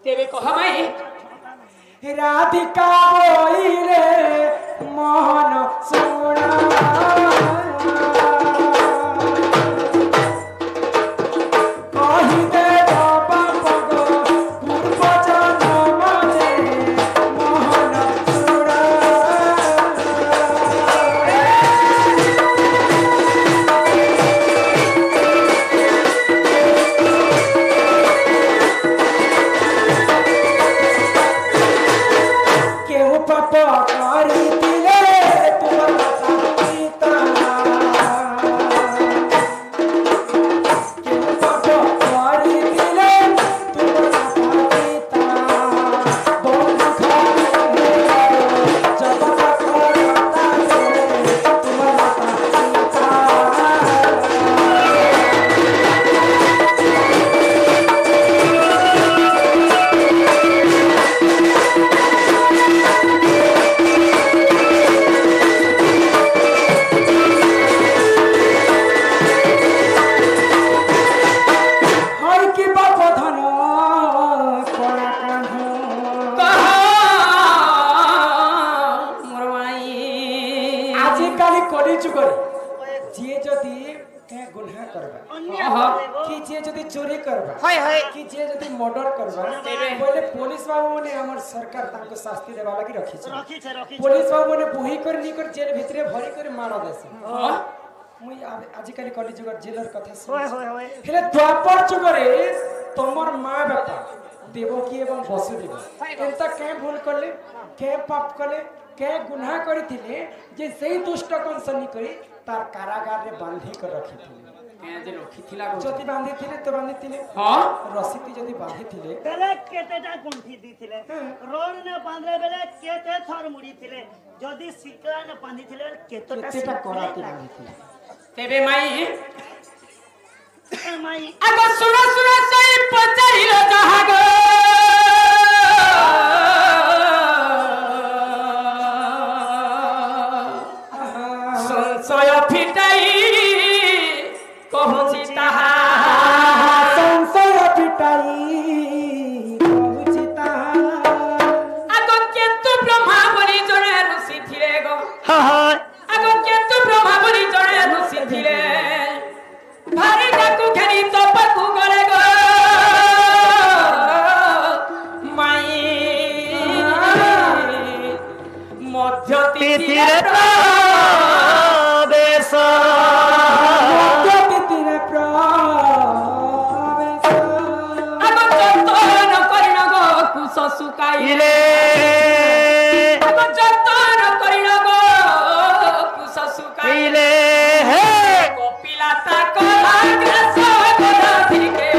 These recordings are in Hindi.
तेरे को हमारे राधिका बोइले मोहन सुना चोरी करबा हाय हाय कि जे जदी मर्डर करबा पहले पुलिस बाबू माने हमर सरकार ताको शास्ति देबा लागि रखी छै पुलिस बाबू माने बुही कर नी कर जेल भितरे भरी कर मार देसे मुई आज काली कली जुगर जेलर कथा सुन होय होय होय हेले द्वापर जुगरे तमर मां बापा देवकी एवं वसुदेव एंता के भूल करले के पाप करले के गुनाह करिथिले जे सेही दुष्ट कंसनी करी तार कारागार रे बांधी कर रखिथिले जे रखी थिला जति बांधी थिले तो बांधी थिले हां रसीती जति बांधी थिले बेले केतेटा गुंठी दी थिले रोड ने बांधले बेले केते थर मुड़ी थिले जदी सिकरा ने बांधी थिले केतेटा कराती बांधी थिले तेबे माई माई आगो सुनो सुनो सही पचाइलो जहागो संशय फिटाई कहूची ताहा संशय फिटाई कहूची ताहा आगो केतु ब्रह्मा बली जने ऋषि थिले गो हां हां आगो केतु ब्रह्मा बली जने ऋषि थिले भारी डाकू घेरी तपकू गले गो माई मध्य तिथिरे प्रवेश सुकाइले जतन करिन गो कुस सुकाइले कपिलाता कला ग्रास गोदाधिके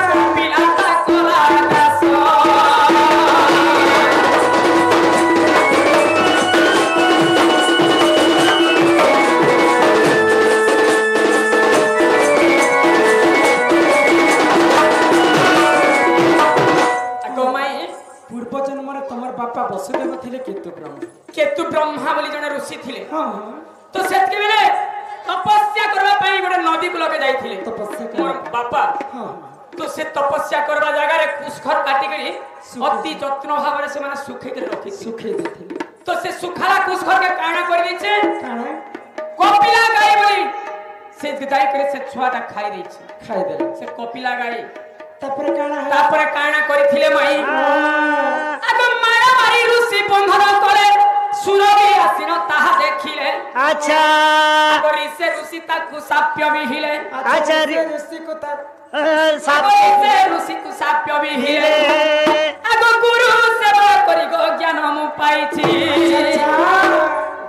कपिलाता कला ग्रास बापा वसुदेव थिले केतु ब्रह्मा बोली जने ऋषि थिले हां तो सेतके बेले तपस्या करबा पई गोटे नदी को लगे जाईथिले तपस्या मोर बापा हां तो से तपस्या करबा जगह रे कुशखर काटी करी अति जत्न भाव रे से माने सुखे के रखी सुखे देथिले तो से सुखाला कुशखर के काणा कर दैछे काणा कपिला गाय बोली से जाई करे से छुआटा खाई दैछे खाई देले से कपिला गाय तापर काणा करिथिले माई आगो मारा मारी ऋषि बंधन करे सुरगी आसीन ताहा देखिले अच्छा करी से ऋषि ताकु साप्य विहिले अच्छा ऋषि को ता साप्य से ऋषि को साप्य विहिले आगो गुरु सेवा करी गो ज्ञान मु पाइछि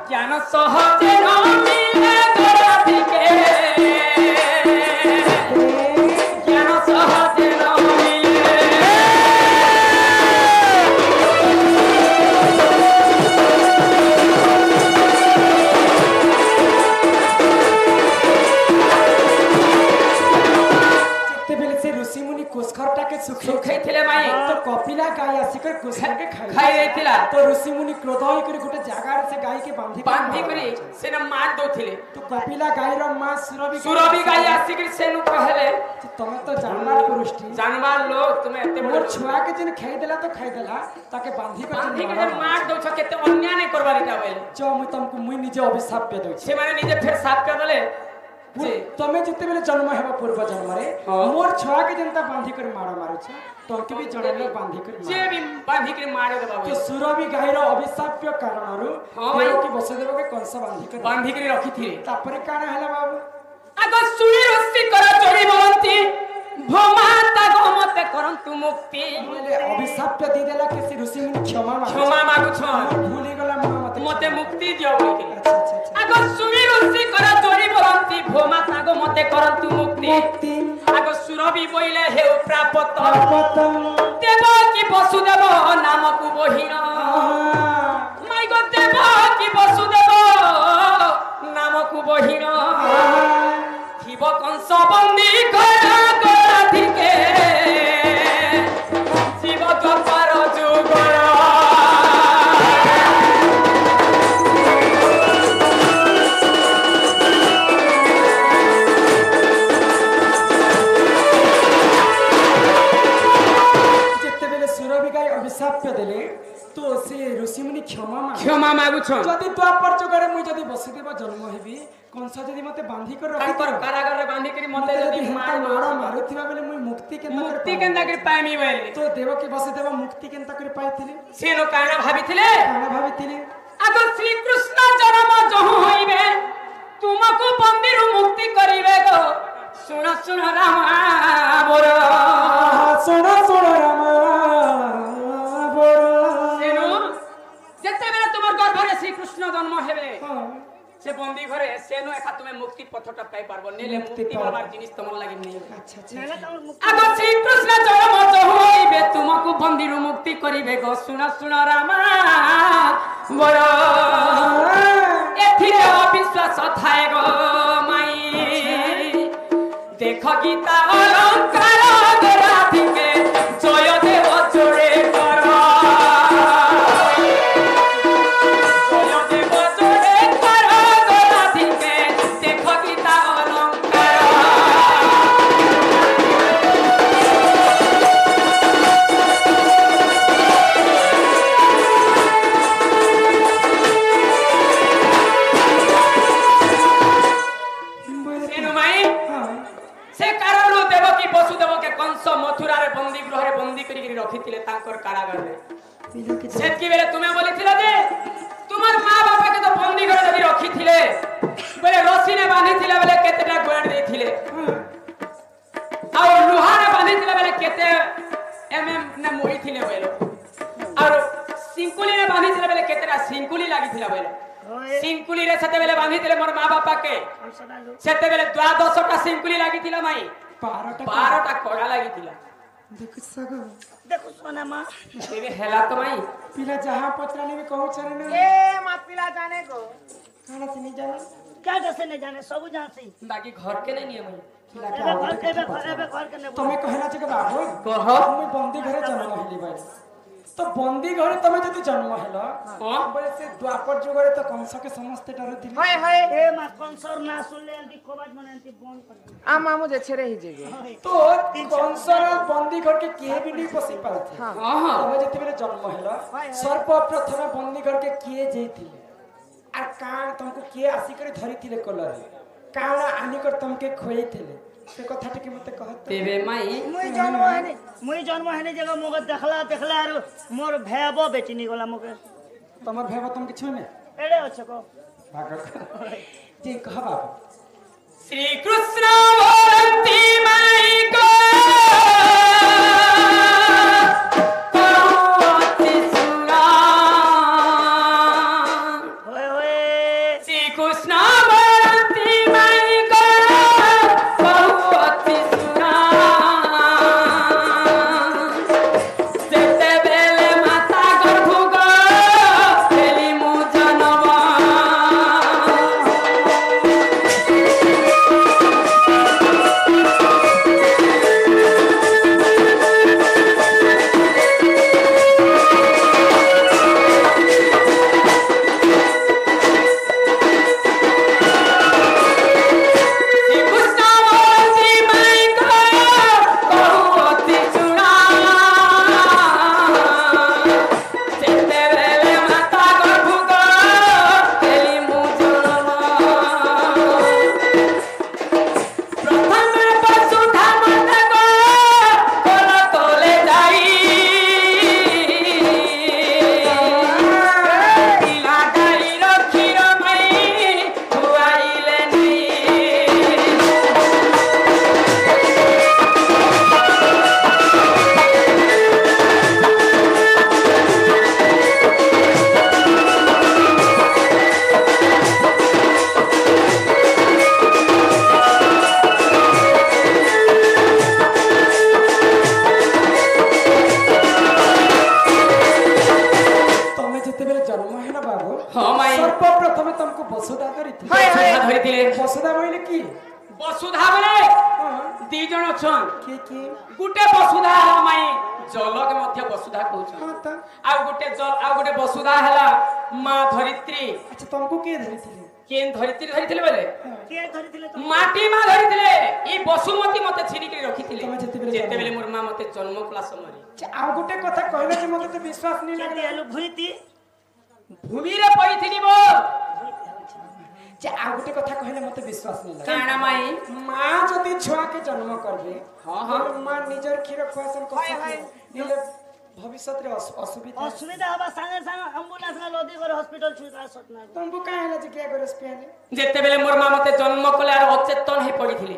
ज्ञान सहजे न मिले गोराधिके ज्ञान सहजे न कुस्खरटाके सुखैथिले माई तो कपिला गाय आसिकर कुस्खरके खाई रहिथिला तो ऋषि मुनि क्रोध होई कर गोटे जागार से गाय के बांधी करी सेना मार दउथिले तो कपिला गायर मां सुरभि गाय आसिकर सेनु कहले तमे तो जानवर पुरुषटी जानवर लोग तुम्हें एते मोर छुआ के जिन खाई देला तो खाई देला ताके बांधी के मार दउ छ केते अन्याय नहीं करबारी ता बेले जो मुई तुमको मुई निजे अभिशाप पे दउ से माने निजे फिर साफ कर देले तमे जिते बेले जन्म हेबा पूर्व जन्म रे मोर छुआ के जनता बांधी कर मारो मारो छ तोके भी जणले बांधी कर जे भी बांधी कर मारे देबा तो सुरभि गायर अभिशाप्य कारणरु देवकी वसुदेव के कंस बांधी कर रखी थी तापरे काना हला बाबू आगो सुई रस्सी कर चोरी बोलती भमाता गमते करंतु मुक्ति बोले अभिशाप्य दी देला कि ऋषि मुनि क्षमा मागु छ भूली गला मते मुक्ति दियो बोलके आगो सुई रस्सी कर चोरी बोलती भमाता गमते करंतु मुक्ति आगो सुरभि बोइले हे प्राप्त देवकी वसुदेव नामक बहिन माई गो देवकी वसुदेव नामक बहिन शिव कंस बंदी कराधिके शिव द्वापर जुगर जेतेबेले सुरभि गाय अभिशाप्य देले तो से ऋषि मुनि क्षमा मागु छ जदि द्वापर जुगरे मुई जदि वसुदेव जन्म हेबी कंस जदि मते बांधी कर रखी कर कारागार रे बांधी करी मते जदि मारो मारुथिबा बेले मुई मुक्ति केंदा कर पाइमी बेले तो देवकी वसुदेव मुक्ति केंता कर पाइथिले सेनो काना भाबिथिले आगो श्री कृष्ण जन्म जहु होइबे तुमको बंदीरु मुक्ति करिवे गो सुन सुन रामा बोर सुन सुन रामा बोर सेनो जते बेला तुमर गर्भ रे श्री कृष्ण जन्म हेबे से बंदी घरे सेनो एका तुमे मुक्ति पथटा पाई पारबो नेले मुक्ति बलबार जिनिस तमर लागि नै अच्छा आगो श्री कृष्ण जन्म जहु होइबे तुमको बंदीरु मुक्ति करिवे गो सुन सुन रामा बोर एथिरे अविश्वास थाए गो माई देख गीता अलंकार राधिके जय देव जोरे कर जय देव जोरे कर राधिके देख गीता अलंकार से कारण देवकी वसुदेव के कंस मथुरा रे बंदी गृह रे बंदी करी रखिथिले तांकर कारागार रे सेतकी बेले तुमे बोलिथिला जे तुमर मां बापा के तो बंदी घर जदी रखिथिले बेले रस्सी ने बांधिथिले बेले केतेटा गोड़ देथिले आ लोहा ने बांधिथिले बेले केते ने मोहिथिले बेले और सिंकुली ने बांधिथिले बेले केतेटा सिंकुली लागिथिला बेले सिंकुली रे सते बेले बांधिथिले मोर मां बापा के सते बेले 12टा सिंकुली लागिथिला माई 12टा कोड़ा लागिथिला देखो सोना मां एबे हेला तो माई पिला जहां पत्राने में कहू छरे ने ए मा पिला जाने को खाना से नहीं जाना क्या जैसे नहीं जाने सब जानसी बाकी घर के नहीं नियम है पिला एबे घर के ने तमे कहला जे के बाबू कह मुई बंदी घरे जन्म हेली भाई तो बंदी घरे तमे जति जन्म हेला बड़े से द्वापर जुगरे तो कंस के समस्त डरथिले हाय हाय ए मा कंसर ना सुनले अंती कोबाज मनंती बंद कर आ मामू जे छेरे ही जेगे तो कंसर बंदी घर के किए भी नहीं पसी पालथे हां हां तमे जति बेले जन्म हेला सर्प प्रथम बंदी घर के किए जेथिले आ कान तुमको किए आसी करे धरिथिले कलर कान आनी कर तुमके खोइथिले से कथा टिके मते कहत तेबे माई मुई जन्म हेने जगह मोगे देखला आरो मोर भेबो बेटिनी गला मोगे तमर भेबा तुम किछु ने एड़े अछि को भाग जी कह बाबू श्री कृष्ण बोलती माई को परोति सुना होय होय श्री कृष्ण बोलती माई को परोति सुना जेते बेले माता गर्भ तेली मु जनवा ধরিଥିଲେ ବସୁଧା ଧରିଥିଲେ ବସୁଧା ବୋଇଲେ କି ବସୁଧା ବେଳେ ହଁ 2 ଜଣ ଅଛନ୍ କି ଗୁଟେ ବସୁଧା ହେଲା ମାଇ ଜଲକେ ମଧ୍ୟ ବସୁଧା କହୁଛନ୍ ହଁ ତ ଆଉ ଗୋଟେ ବସୁଧା ହେଲା ମା ଧରିତ୍ରୀ ଆଚ୍ଛା ତମକୁ କିଏ ଧରିଥିଲେ କେନ୍ ଧରିତ୍ରୀ ଧରିଥିଲେ ବେଲେ କିଏ ଧରିଥିଲେ ତ ମାଟି ମା ଧରିଥିଲେ ଇ ବସୁମତୀ ମତେ ଛିନିକି ରଖିଥିଲେ ତମେ ଯେତେବେଳେ ଯେତେବେଳେ ମୋର ମା ମତେ ଜନ୍ମ କଲା ସମୟରେ ଆଚ୍ଛା, ଆଉ ଗୋଟେ କଥା କହିଲେ ଯେ ମତେ ତ ବିଶ୍ୱାସ नहीं କେତେ ଲାଗିଲା ହେଲୁ ଭୁଇତି ଭୂମିରେ ପଇଥିଲି ବୋ যে ଆଉ ଗୋଟେ କଥା କହିଲେ ମତେ ବିଶ୍ୱାସ नहीं ଲାଗିଲା କାଣା ମାଇ মা যদি ছুয়াকে জন্ম করবে হ্যাঁ, হ্যাঁ। মা নিজের ক্ষীর খোয়াছেন কষ্ট নিলে ভবিষ্যতে অসুবিধা অসুবিধা হবা সাঙ্গে সাঙ্গে অ্যাম্বুলেন্স না লদি করে হসপিটাল ছুটা সতনা ତମକୁ କାଇଁ ହେଲା ଯେ କିଏ করে ସ୍ପେନେ ଯେତେବେଳେ ମୋର ମା ମତେ ଜନ୍ମ କଲେ ଆର ଅଚେତନ ହେଇ ପଡିଥିଲେ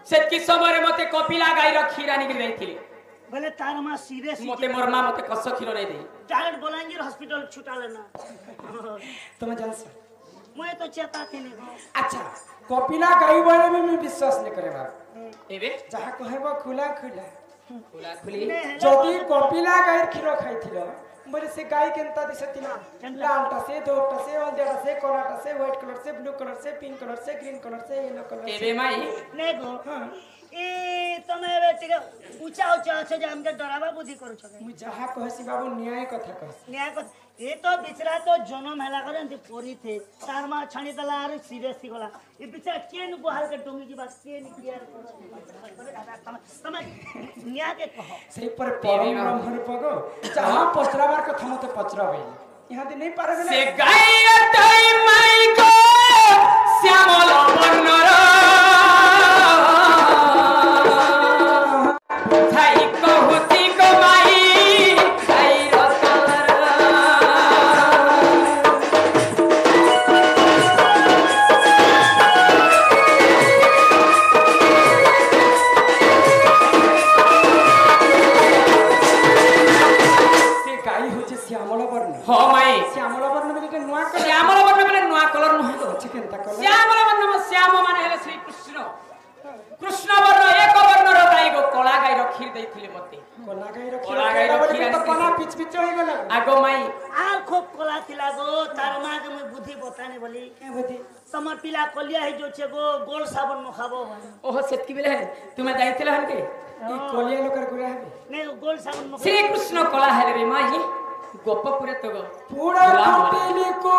ସେତିକି ସମୟରେ ମତେ କପିଲା ଗାଈର କ୍ଷୀର ଆଣିକି ଦେଇଥିଲେ বলে তার মা সিরিয়াস ମତେ ମୋର ମା ମତେ କଷ କ୍ଷୀର ନେଇ ଦେଇ ডাইরেক্ট বলাঙ্গীর হসপিটাল ছুটালে না ତମେ ଜାଣିଛ মই তো চেতা থিনি আচ্ছা কপিলা গাই বলে भी मैं विश्वास नहीं करे बाबू ଏବେ ଯାହା କହିବ ଖୁଲା ଖୁଲା ଖୋଲା ଖୋଲି যদি কপিলা গাইর ক্ষীর খাইছিল বলে সে গাই কেনতা দিছিল লালটা সে দোটা সে হলদিয়াটা সে কলাটা সে হোয়াইট কলর সে ব্লু কলর সে পিঙ্ক কলর সে গ্রিন কলর সে येलो কলর ଏବେ মাই নে গো হ্যাঁ এ তুমি এবে টিকে উঁচা উঁচা আছে যে আমাকে ডরাবা বুদ্ধি করছ মুই যাহা কহছি বাবু ন্যায় কথা কহছি ন্যায় কথা এ তো বিচরা তো জনম হেলা করে এমতি পরি থে তার মা ছানি দেলা আর সিরিয়াস গলা এ বিচরা কেন বহাল কে ডঙ্গি ଯିବା কেন কেয়ার তুমি ন্যায় কে কহ সেই পরে পরম ব্রহ্ম রূপক যাহা পচরাবার কথা মতে পচরাবে ইহাদি নেই পারে ସେ ଗାଈ ମାଇ ଗো ଶ୍ୟାମଳ ବର୍ଣ୍ଣର ଥାଇ କହୁଛି ଗୋ ମାଇ ଗାଈର କଲର সে গাই হচ্ছে শ্যামল বর্ণ ହଁ ମାଇ শ্যামল বর্ণ বলে এটা নয়া করে ଶ୍ୟାମଳ ବର୍ଣ୍ଣ ବେଲେ ନୂଆ କଲର ନୁହେଁ ତ ଅଛି কেনতা কলে ଶ୍ୟାମଳ ବର୍ଣ୍ଣ ଶ୍ୟାମ ମାନେ ହେଲେ ଶ୍ରୀ କୃଷ୍ଣ କୃଷ୍ଣ ବର୍ଣ୍ଣ ଏକ ବର୍ଣ୍ଣର ଗାଈ ଗୋ କଳା ଗାଈର କ୍ଷୀର ଦେଇଥିଲେ ମତେ কলা গাইর কলা গাইর বলে ক্ষীর তো আনিছে। কলা পিচ পিচ হয়ে গেল আগ মাই আর খুব কলা থিলা গো তার মা কে মই বুদ্ধি বতানি বলি কে বুদ্ধি তোমার পিলা কলিয়া হই যাচ্ছে গো গোল সাবন মখাবো ওহ সেতকি বেলে তুমে যাইছিল হনকে এই কলিয়া লোকের গুড়া হবে নে গোল সাবন মখাবো শ্রী কৃষ্ণ কলা হেলে রে মাই গোপ পুরে তো গো পুরা কুটিলি কো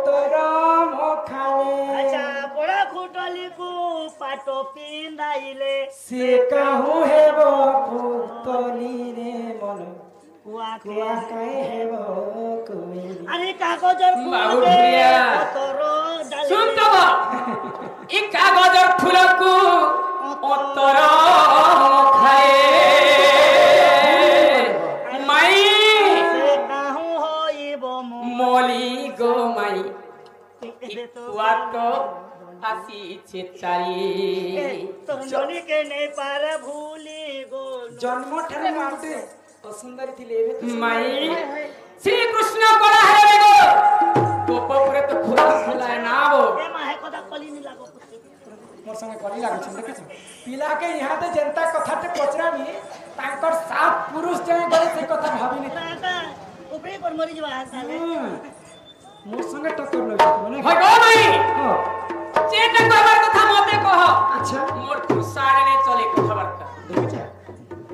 তোরা মখানে আচ্ছা বড়া খুটলি কো পাটো পিন্দাইলে সে কাহু হেব পুতলি রে মন কুয়াকে কুয়া কাই হেব কুমিলি আরে কাগজের বাবু ফুলে ঢুলিয়া। তোর ডালি শুন তো ই কাগজর ফুলকু অতর খায়ে মাই সে কাহু হইব মলি গো মাই এবে তো কুয়াট আসিছে চারি তোর ননিকে নে পারে ভুলি গো জন্ম ঠারে মানতে অসুন্দরী থিলে এবে তো মাই শ্রী কৃষ্ণ কলা হেলে গো গোপ পুরে তো খোলা খোলা না গো এ মা হে কথা কলি নি লাগো মোর সঙ্গে কলি লাগুছে দেখিছ পিলাকে ইহাতে জেনতা কথাতে পচরামি তাঙ্কর সাত পুরুষ যে গলে সেই কথা ভাবিনি না উপরে পর মরি যাবা হাসালে মোর সঙ্গে টক্কর লই মানে হয় গো মাই হ্যাঁ যেটা কহবার কথা মতে কহ আচ্ছা মোর খুসারে নে চলে কথাবার্তা দেখিছ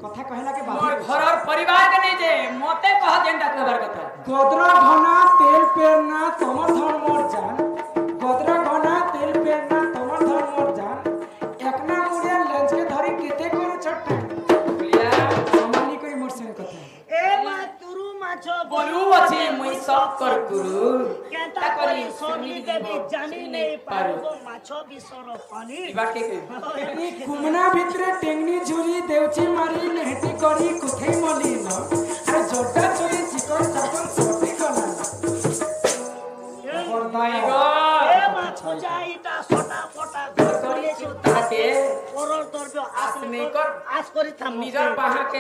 কথা কহিলাকে মোর বাবা ঘরর পরিবার কে নেই যে মতে কহ যেটা কহবার কথা গদরা ঘনা তেল পেরনা তোমার ধর্মর জান গদরা ঘনা তেল পেরনা তোমার ধর্মর জান একনা মুড়িয়া লঞ্চকে ধরি কেতে করু ছট্টা বলিয়া সমানি করি মোর সঙ্গে কথা এ মা তুরু মাছ বলু আছে মুই সব কর গুরু কেনতা করি সবলি দেবী জানি নেই পারু গো মাছ বিসর পানি এবার কে কে এই কুমনা ভিতরে টেংনি ঝুরি দেউচি মারি নেহতি করি কোথায় মলিন আর জোটা চুরি চিকন চাকন সবই গলা মাই গো এ মা পূজাইটা ছটা ফটা ঘর করিয়েছো তাকে পরর দর্ব আসনে কর আস করি থাম নিজর পাহাকে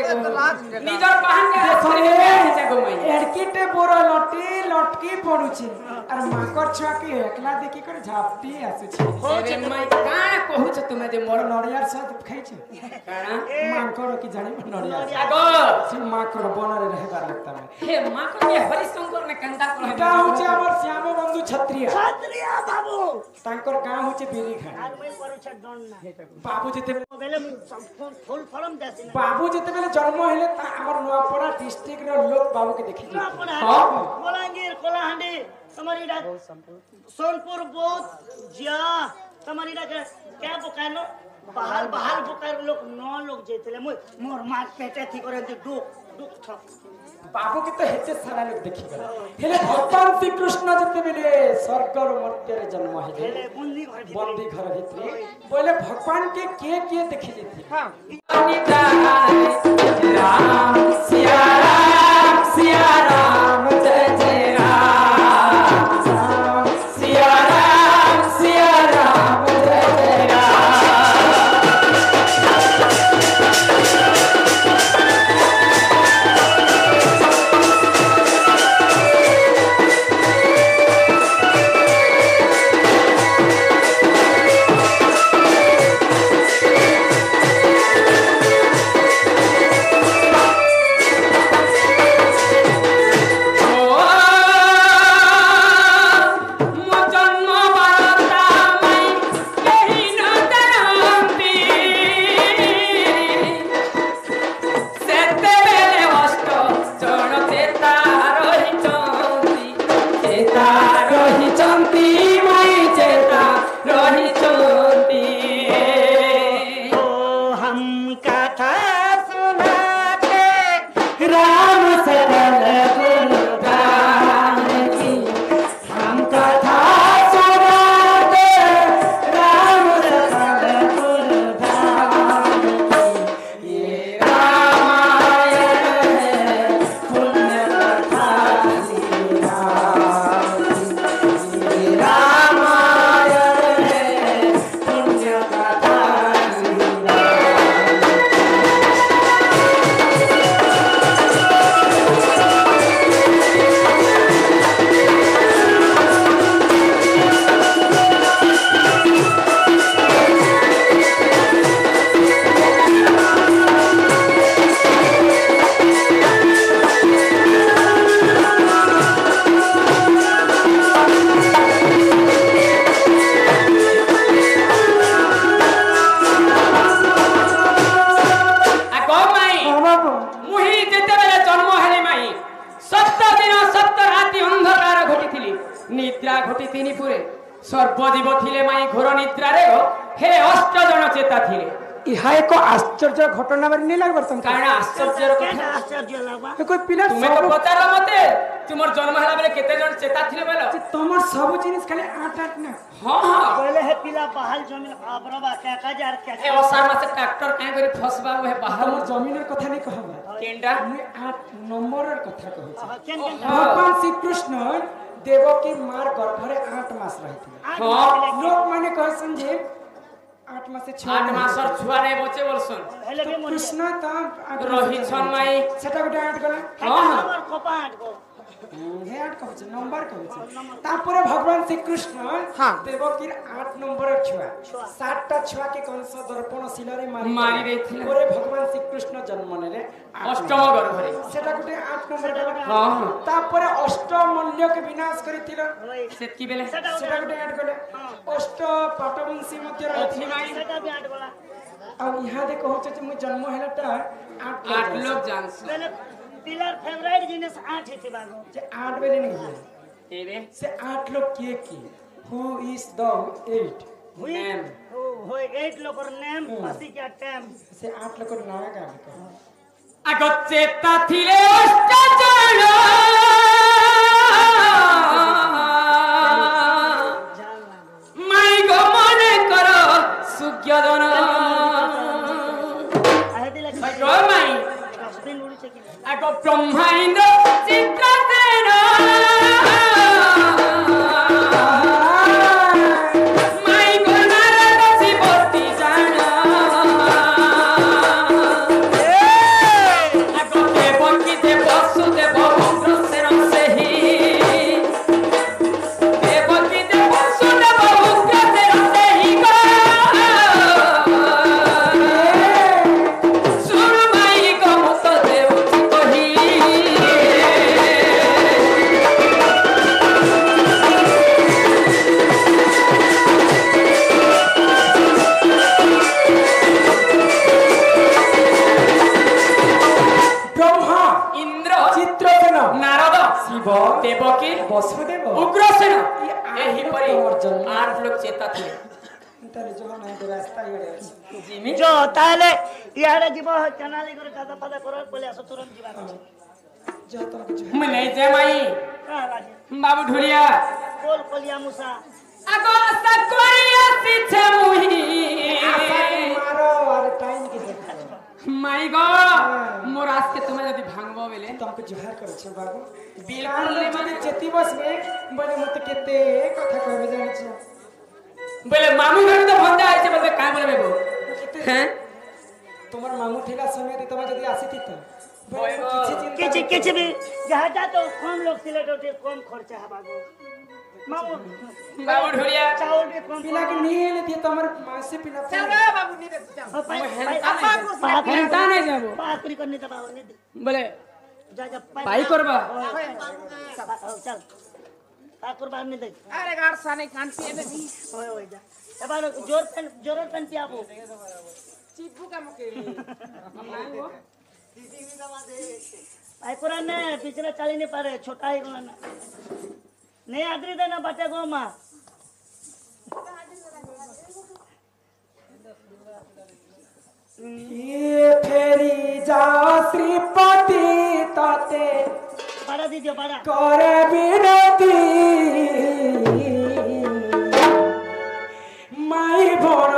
নিজর পাহাকে দেখো আসনে গো মাই এড়কিটে বড় লটি লটকি পড়ুছে আর মাকর ছুয়াকে একলা দেখি করে ঝাপটি আসুছি আরে মাই কাଣା কହୁଛ ତୁମେ ଯେ মোর ମୋର নড়িয়ার সাথ খাইছে କାଣା মাকর কি জানি নড়িয়া আগ সে মাকর বନରେ রহবার লাগতা মে হে মা কই হরিশঙ্কর নে কান্দা এটা হচ্ছে আমার শ্যাম বন্ধু ছত্রিয়া ছাত্রিয়া বাবু তাঙ্কর গাঁ হচ্ছে বিরিঘা আর মই পরুছে ডন না বাবু যেতে বেলে ফুল ফরম দেছি না বাবু যেতেবেলে জন্ম হলে তা আমার নোয়াপড়া ডিস্ট্রিক্ট র লোক বাবুকে দেখি না পড়া হ্যাঁ। বলাঙ্গীর কোলাহান্ডি তোমারি ডা सोनपुर बहुत जिया तुम्हारी डा क्या बुकानो बाहर बाहर बुकार लोग 9 लोग जेतले मोर मार पेटे थी करे दुख दुख छ बाबू के तो हेते सारा लोग देखी गला हेले भगवान श्री कृष्ण जेतेबेले स्वर्ग र मर्त्य रे जन्म हेले हेले बंदी घर बंदी घर भितरे बोले भगवान के देखी लेती हां राम सिया राम जय जय राम सिया राम जय जय राम निद्रा घटी तिनी पुरे सर्वजीव थिले माई घोर निद्रा रे हे अष्ट जन चेता थिले इहा एक आश्चर्य घटना बारे नहीं लागबर तुम काना आश्चर्यर क्या कथा आश्चर्य लगवा कोई पिला तुमे तो पतारा मते तुमर जन्म हला बेले केते जन चेता थिले बेलो तमर सब जिनिस खाली आठ आठ ना हां हां पहले है पिला बहाल जमीन आबरबा क्या हजार क्या ए ओसार मासे ट्रैक्टर काहे करी फसबा हे बाहर तमर जमीनर कथा नहीं कहबा केंडा मैं 8 नंबरर कथा कहै केन केन भगवान श्री कृष्ण देवकी मार गर्भरे 8 मास रहिथिले हां लोग माने कहसन जे 8 मास से 6 8 मासर छुआ नै बचे बोलसन हेले भी मोर कृष्ण ता रोहित छन माई सेटा गुटे 8 गला हां हां हमर कोपाट को हे 8 कहछ नंबर कहछ तापरे भगवान श्री कृष्ण देवकीर 8 नंबर छुआ 7 टा छुआ के कंस दर्पण शिलारे मारी देथिले ओरे भगवान श्री कृष्ण जन्म नेले अष्टम गर्भरे सेटा गुटे 8 नंबर गला हां हां तापरे अष्ट मल्य के विनाश करिथिल सेतकी बेले सेटा गुटे 8 गले अष्ट पाटवंशी मध्य रहिथि माई सेटा भी आट बोला अब यहाँ देखो होचे जे मु जन्म हेलाटा 8 लोग जानस पहले पिलर फेवरेट जिनिस आठ थी बागो जे 8 बेले नहीं है एरे से 8 लोग की हु इज द 8 नेम हो 8 लोग नेम पसी क्या टाइम से 8 लोग नाम गावे का आगो चेता थिले अष्ट जन माई गो मने करो सुज्ञदन आहे दिले गो माई दिन उड़ी चेक आगो ब्रह्मा इंद्र चित्रसेन माई गो नारद शिवती जान आगो देवकी देव वसुदेव इंद्रसेन सेहि ब्रह्मा इंद्र चित्रसेन नारद शिव देवकी वसुदेव उग्रसेन ये यही आठ परी लोग जन्म। 8 लोग चेता थे তাহলে যখন এই রাস্তা ইয়ে আছে जिमी जो ताले यार जीव चनाली करे कादा पादा कर बोले असो तुरंत जीवा যা তোমাকে যা मैं नहीं जे माई का लागे बाबू ढुलिया बोल कोलिया मुसा আগো সকরিয়া সিছে মুহি মারো আর টাইম কি দেখো মাই গো মোর আজকে তুমি যদি ভাঙবো বেলে তোমাকে জোহার করছ বাবু बिल्कुल যদি नहीं চেতি বসবে বলে মতে কেতে কথা কইবে জানিছ बोले मामू घर तो भंजा आइছে বলবে কাই বলবে গো হ্যাঁ তোমার মামু ঠিলা সময় তুমি যদি আসিতিত বলবো। किछ भी जहां जा तो कम लोग सिलेट होते कम खर्चा है बाबू मामू बाबू ढुलिया चावल भी कम পিলা কি নিয়ে এনে দিয়ে তোমার মাসে পিলা बाबू नहीं देते जाओ হেনতা নাই যাবো पाकरी करने दबा नहीं दे बोले जा जा पाई करबा चल पाकुर बार नहीं दे अरे गाड़ साने कान पिए दे ओए ओए जा एबार जोर पेन पियाबो चिप्पू का मुके पाकुर ने पिछले चली नहीं पारे छोटा ही गला ना नहीं आदरी देना बाटे गो मां ये फेरी जा श्रीपति ताते बड़ा दीजिए बड़ा करे বিনতি মাই বড়